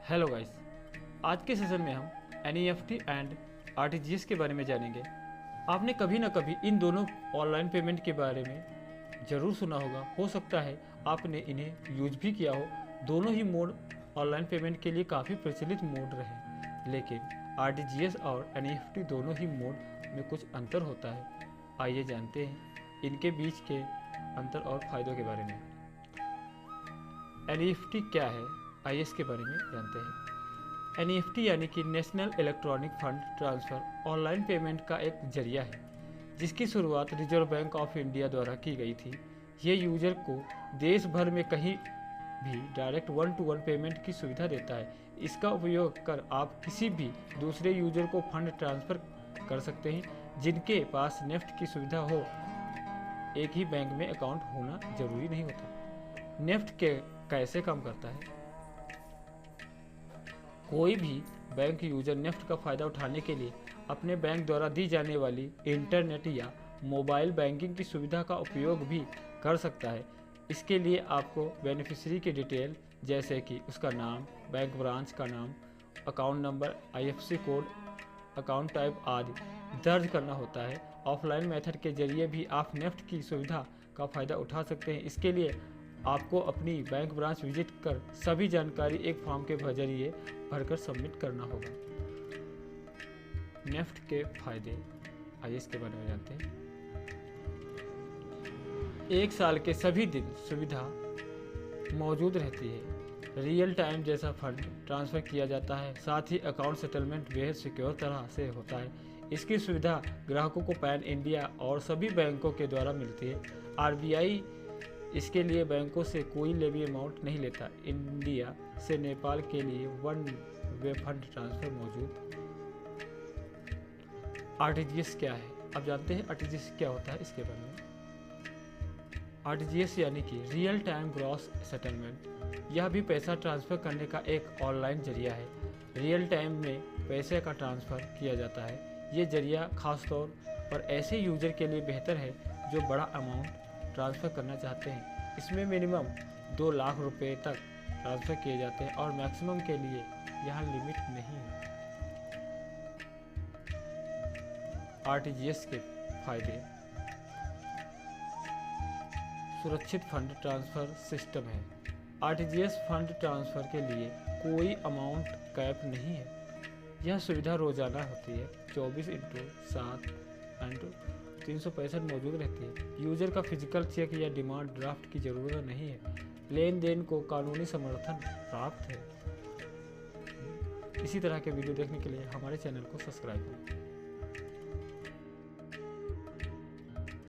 Hello guys, आज के session में हम एनईएफटी एंड आरटीजीएस के बारे में जानेंगे। आपने कभी ना कभी इन दोनों ऑनलाइन पेमेंट के बारे में ज़रूर सुना होगा। हो सकता है आपने इन्हें यूज भी किया हो। दोनों ही मोड ऑनलाइन पेमेंट के लिए काफ़ी प्रचलित मोड रहे, लेकिन आरटीजीएस और एनईएफटी दोनों ही मोड में कुछ अंतर होता है। आइए जानते हैं इनके बीच के अंतर और फायदों के बारे में। एनईएफटी क्या है, आइए इसके बारे में जानते हैं। एनईएफटी यानी कि national electronic fund transfer online payment का एक जरिया है जिसकी शुरुआत रिजर्व बैंक ऑफ इंडिया द्वारा की गई थी। ये यूजर को देश भर में कहीं भी direct one two one payment की सुविधा देता है। इसका उपयोग कर आप किसी भी दूसरे यूजर को फंड ट्रांसफ़र कर सकते हैं जिनके पास नेफ्ट की सुविधा हो। एक ही बैंक में अकाउंट होना जरूरी नहीं होता। नेफ्ट के कैसे काम करता है? कोई भी बैंक यूजर नेफ्ट का फ़ायदा उठाने के लिए अपने बैंक द्वारा दी जाने वाली इंटरनेट या मोबाइल बैंकिंग की सुविधा का उपयोग भी कर सकता है। इसके लिए आपको बेनिफिशियरी की डिटेल जैसे कि उसका नाम, बैंक ब्रांच का नाम, account number, IFSC code, account type आदि दर्ज करना होता है। ऑफलाइन मेथड के जरिए भी आप नेफ्ट की सुविधा का फ़ायदा उठा सकते हैं। इसके लिए आपको अपनी बैंक ब्रांच विजिट कर सभी जानकारी एक फॉर्म के जरिए भरकर सबमिट करना होगा। नेफ्ट के फायदे, आइए इसके बारे में जानते हैं। एक साल के सभी दिन सुविधा मौजूद रहती है। रियल टाइम जैसा फंड ट्रांसफ़र किया जाता है। साथ ही अकाउंट सेटलमेंट बेहद सिक्योर तरह से होता है। इसकी सुविधा ग्राहकों को पैन इंडिया और सभी बैंकों के द्वारा मिलती है। आरबीआई इसके लिए बैंकों से कोई लेवी अमाउंट नहीं लेता। इंडिया से नेपाल के लिए वन वे फंड ट्रांसफ़र मौजूद। आरटीजीएस क्या है, अब जानते हैं आरटीजीएस क्या होता है इसके बारे में। आरटीजीएस यानी कि रियल टाइम ग्रॉस सेटलमेंट। यह भी पैसा ट्रांसफ़र करने का एक ऑनलाइन जरिया है। रियल टाइम में पैसे का ट्रांसफ़र किया जाता है। ये जरिया खासतौर पर ऐसे यूजर के लिए बेहतर है जो बड़ा अमाउंट ट्रांसफ़र करना चाहते हैं। इसमें मिनिमम 2 लाख रुपए तक ट्रांसफ़र किए जाते हैं और मैक्सिमम के लिए यहाँ लिमिट नहीं है। आरटीजीएस के फायदे, सुरक्षित फंड ट्रांसफ़र सिस्टम है। आरटीजीएस फंड ट्रांसफ़र के लिए कोई अमाउंट कैप नहीं है। यह सुविधा रोज़ाना होती है, 24/7/365 मौजूद रहती है। यूजर का फिजिकल चेक या डिमांड ड्राफ्ट की ज़रूरत नहीं है। लेन देन को कानूनी समर्थन प्राप्त है। इसी तरह के वीडियो देखने के लिए हमारे चैनल को सब्सक्राइब करें।